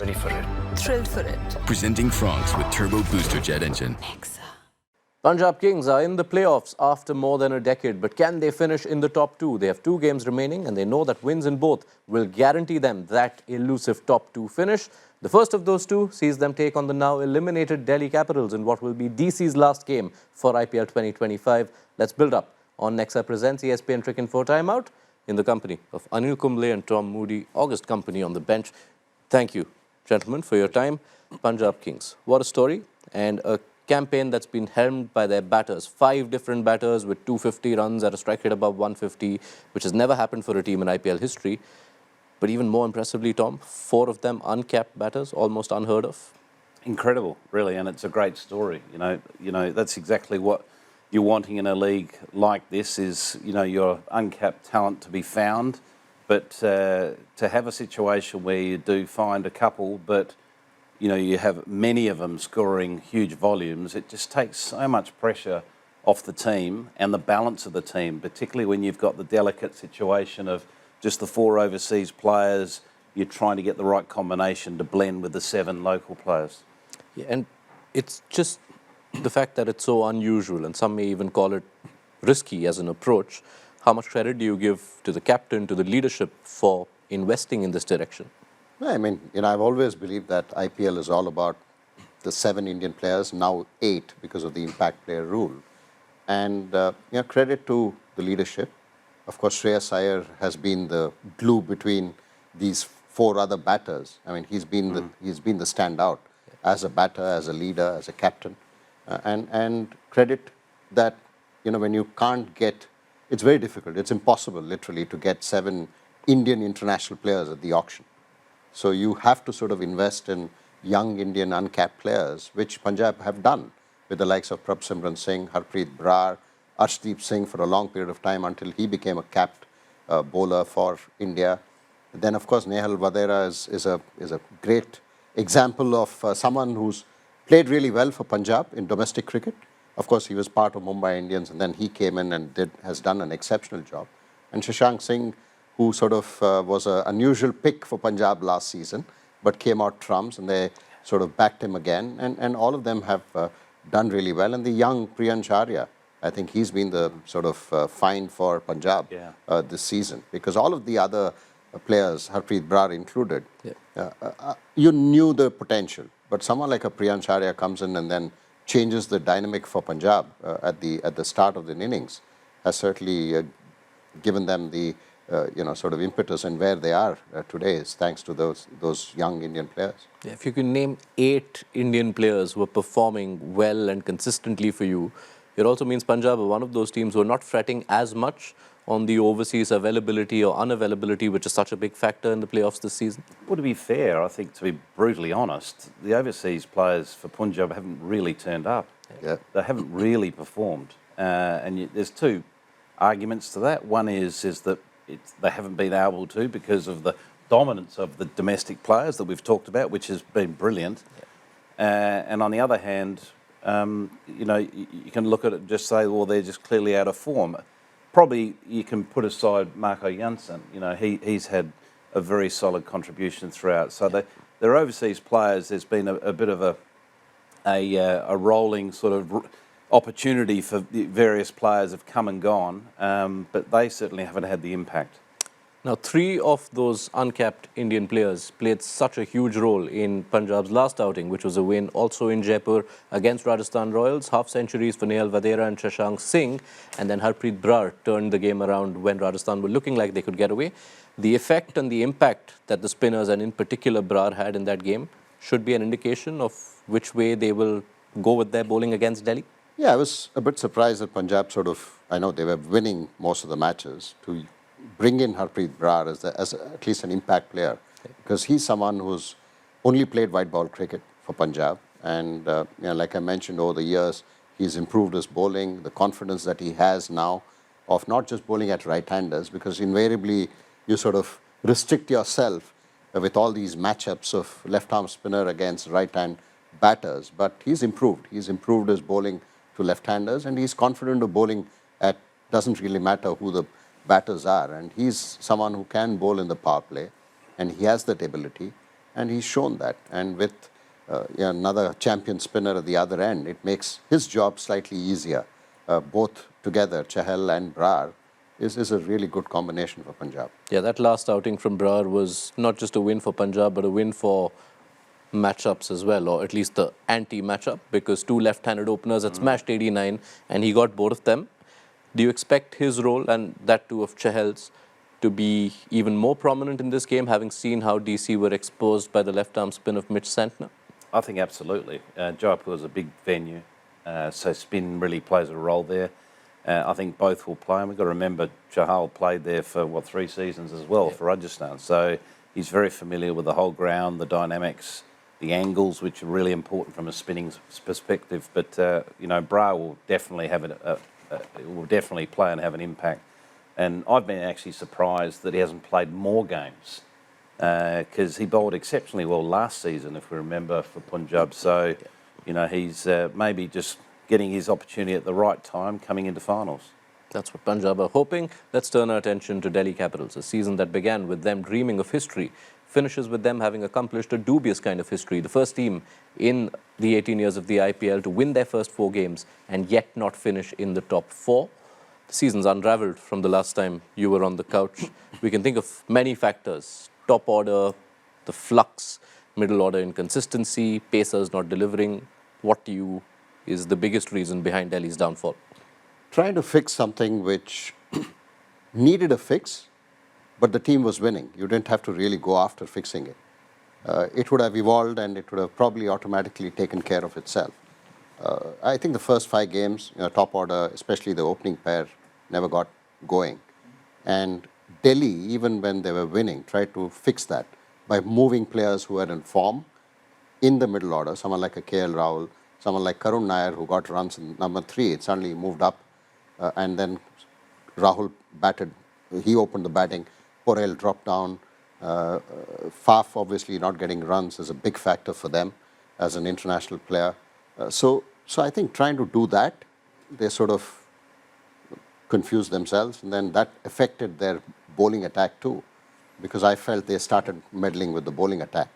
Ready for it. Thrilled for it. Presenting Franks with Turbo Booster Jet Engine. Punjab Kings are in the playoffs after more than a decade, but can they finish in the top two? They have 2 games remaining and they know that wins in both will guarantee them that elusive top 2 finish. The first of those 2 sees them take on the now eliminated Delhi Capitals in what will be DC's last game for IPL 2025. Let's build up on Nexa Presents ESPN Cricinfo Timeout in the company of Anil Kumble and Tom Moody, August company on the bench. Thank you, gentlemen, for your time. Punjab Kings, what a story, and a campaign that's been helmed by their batters. 5 different batters with 250 runs at a strike rate above 150, which has never happened for a team in IPL history. But even more impressively, Tom, 4 of them uncapped batters, almost unheard of. Incredible, really, and it's a great story. You know that's exactly what you're wanting in a league like this. Is your uncapped talent to be found, but to have a situation where you do find a couple, but you have many of them scoring huge volumes. It just takes so much pressure off the team and the balance of the team, particularly when you've got the delicate situation of just the 4 overseas players. You're trying to get the right combination to blend with the 7 local players. Yeah, and it's just the fact that it's so unusual, and some may even call it risky as an approach. How much credit do you give to the captain, to the leadership for investing in this direction? I mean, I've always believed that IPL is all about the 7 Indian players, now 8 because of the impact player rule. And credit to the leadership. Of course, Shreyas Iyer has been the glue between these 4 other batters. I mean, he's been the standout as a batter, as a leader, as a captain. And credit that, when you can't get, it's very difficult, it's impossible literally to get 7 Indian international players at the auction. So you have to sort of invest in young Indian uncapped players, which Punjab have done with the likes of Prabhsimran Singh, Harpreet Brar, Arshdeep Singh for a long period of time until he became a capped bowler for India. Then, of course, Nehal Vadera is a great example of someone who's played really well for Punjab in domestic cricket. Of course, he was part of Mumbai Indians, and then he came in and has done an exceptional job. And Shashank Singh, who sort of was an unusual pick for Punjab last season, but came out trumps, and they sort of backed him again. And all of them have done really well. And the young Priyansh Arya, I think he's been the sort of find for Punjab this season, because all of the other players, Harpreet Brar included, you knew the potential. But someone like a Priyansh Arya comes in and then changes the dynamic for Punjab at the start of the innings, has certainly given them the sort of impetus, and where they are today is thanks to those young Indian players. Yeah, if you can name 8 Indian players who are performing well and consistently for you, it also means Punjab are one of those teams who are not fretting as much on the overseas availability or unavailability, which is such a big factor in the playoffs this season. Well, to be fair, I think, to be brutally honest, the overseas players for Punjab haven't really turned up. Yeah. They haven't really performed. There's 2 arguments to that. One is that they haven't been able to because of the dominance of the domestic players that we've talked about, which has been brilliant. And on the other hand, you can look at it and just say, well, they're just clearly out of form. Probably you can put aside Marco Jansen. He's had a very solid contribution throughout. So they're overseas players. There's been a bit of a rolling sort of opportunity for the various players have come and gone, but they certainly haven't had the impact. Now, 3 of those uncapped Indian players played such a huge role in Punjab's last outing, which was a win also in Jaipur against Rajasthan Royals, half centuries for Nehal Vadera and Shashank Singh, and then Harpreet Brar turned the game around when Rajasthan were looking like they could get away. The effect and the impact that the spinners, and in particular Brar, had in that game should be an indication of which way they will go with their bowling against Delhi. Yeah, I was a bit surprised that Punjab I know they were winning most of the matches, to bring in Harpreet Brar as at least an impact player, because he's someone who's only played white ball cricket for Punjab. And like I mentioned, over the years, he's improved his bowling, the confidence that he has now of not just bowling at right-handers, because invariably you sort of restrict yourself with all these matchups of left-arm spinner against right-hand batters. But he's improved. He's improved his bowling to left-handers, and he's confident of bowling at, doesn't really matter who the batters are. And he's someone who can bowl in the power play, and he has that ability. and he's shown that. And with another champion spinner at the other end, it makes his job slightly easier. Both together, Chahal and Brar, is a really good combination for Punjab. Yeah, that last outing from Brar was not just a win for Punjab, but a win for matchups as well, or at least the anti-matchup, because two left-handed openers had smashed 89 and he got both of them. Do you expect his role, and that too of Chahal's, to be even more prominent in this game, having seen how DC were exposed by the left-arm spin of Mitch Santner? I think absolutely. Jaipur is a big venue, so spin really plays a role there. I think both will play, and we've got to remember Chahal played there for, 3 seasons as well for Rajasthan, so he's very familiar with the whole ground, the dynamics, the angles, which are really important from a spinning perspective. But, Brar will definitely have will definitely play and have an impact. And I've been actually surprised that he hasn't played more games because he bowled exceptionally well last season, if we remember, for Punjab. So, he's maybe just getting his opportunity at the right time coming into finals. That's what Punjab are hoping. Let's turn our attention to Delhi Capitals. A season that began with them dreaming of history finishes with them having accomplished a dubious kind of history. The first team in the 18 years of the IPL to win their first 4 games and yet not finish in the top 4. The season's unraveled from the last time you were on the couch. We can think of many factors: top order, the flux, middle order inconsistency, pacers not delivering. What to you is the biggest reason behind Delhi's downfall? Trying to fix something which needed a fix, but the team was winning. You didn't have to really go after fixing it. It would have evolved and it would have probably automatically taken care of itself. I think the first 5 games, top order, especially the opening pair, never got going. And Delhi, even when they were winning, tried to fix that by moving players who were in form in the middle order, someone like a KL Rahul, someone like Karun Nair, who got runs in number 3, it suddenly moved up, and then Rahul batted, he opened the batting, Porel dropped down, Faf obviously not getting runs is a big factor for them as an international player. So I think trying to do that, they sort of confused themselves, and then that affected their bowling attack too, because I felt they started meddling with the bowling attack,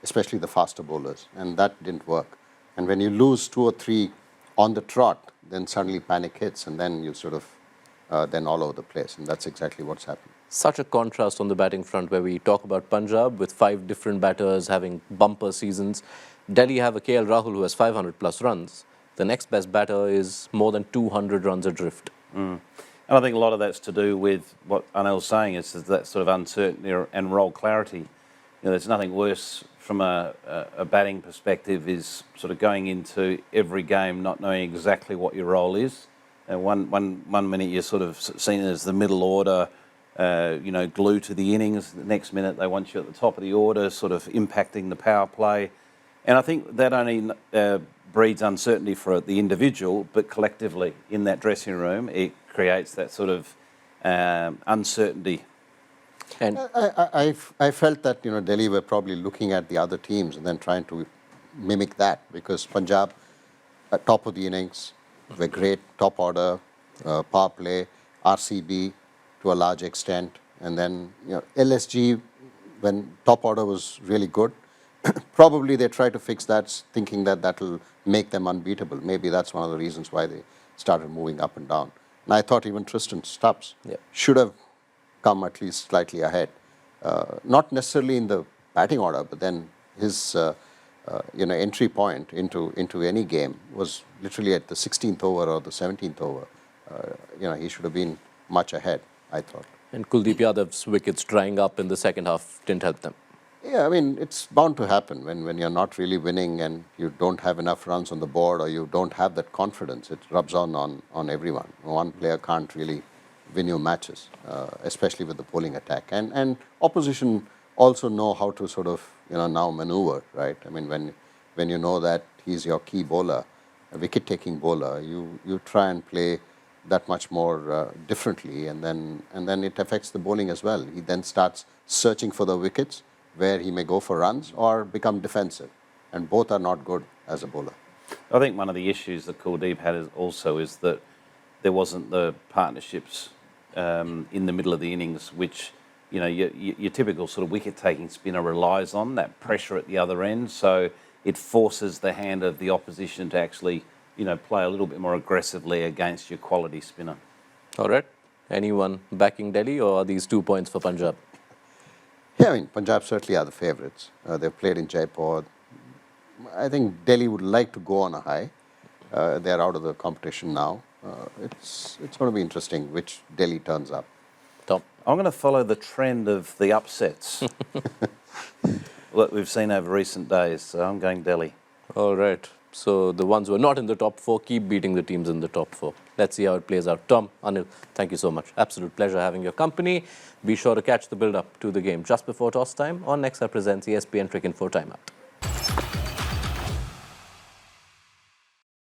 especially the faster bowlers, and that didn't work. And when you lose 2 or 3 on the trot, then suddenly panic hits, and then you sort of then all over the place, and that's exactly what's happened. Such a contrast on the batting front, where we talk about Punjab with 5 different batters having bumper seasons. Delhi have a KL Rahul who has 500 plus runs. The next best batter is more than 200 runs adrift. And I think a lot of that's to do with what Anil's saying, is that sort of uncertainty and role clarity. There's nothing worse from a batting perspective is sort of going into every game not knowing exactly what your role is. And one minute you're sort of seen as the middle order, glue to the innings. The next minute they want you at the top of the order, sort of impacting the power play. And I think that only breeds uncertainty for the individual, but collectively in that dressing room, it creates that sort of uncertainty. And I felt that Delhi were probably looking at the other teams and then trying to mimic that, because Punjab, at top of the innings, were great, top order, power play, RCB to a large extent, and then LSG, when top order was really good, probably they try to fix that, thinking that that will make them unbeatable. Maybe that's one of the reasons why they started moving up and down. And I thought even Tristan Stubbs should have come at least slightly ahead. Not necessarily in the batting order, but then his entry point into any game was literally at the 16th over or the 17th over. He should have been much ahead, I thought. And Kuldeep Yadav's wickets drying up in the second half didn't help them. Yeah, I mean, it's bound to happen when you're not really winning and you don't have enough runs on the board, or you don't have that confidence. It rubs on everyone. One player can't really win your matches, especially with the bowling attack. And opposition also know how to sort of now maneuver, right? I mean, when you know that he's your key bowler, a wicket-taking bowler, you try and play that much more differently, and then it affects the bowling as well. He then starts searching for the wickets, where he may go for runs or become defensive, and both are not good as a bowler. I think one of the issues that Kuldeep had is that there wasn't the partnerships in the middle of the innings, which your typical sort of wicket-taking spinner relies on that pressure at the other end, so it forces the hand of the opposition to actually, play a little bit more aggressively against your quality spinner. All right. Anyone backing Delhi, or are these 2 points for Punjab? Yeah, I mean, Punjab certainly are the favourites. They've played in Jaipur. I think Delhi would like to go on a high. They're out of the competition now. It's going to be interesting which Delhi turns up. Tom? I'm going to follow the trend of the upsets that we've seen over recent days, so I'm going Delhi. All right. So the ones who are not in the top 4 keep beating the teams in the top 4. Let's see how it plays out. Tom, Anil, thank you so much. Absolute pleasure having your company. Be sure to catch the build-up to the game just before toss time on Nexa Presents ESPN Cricinfo Timeout.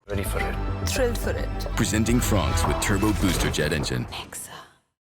Ready for it. Thrilled for it. Presenting Franks with Turbo Booster Jet Engine. Nexa.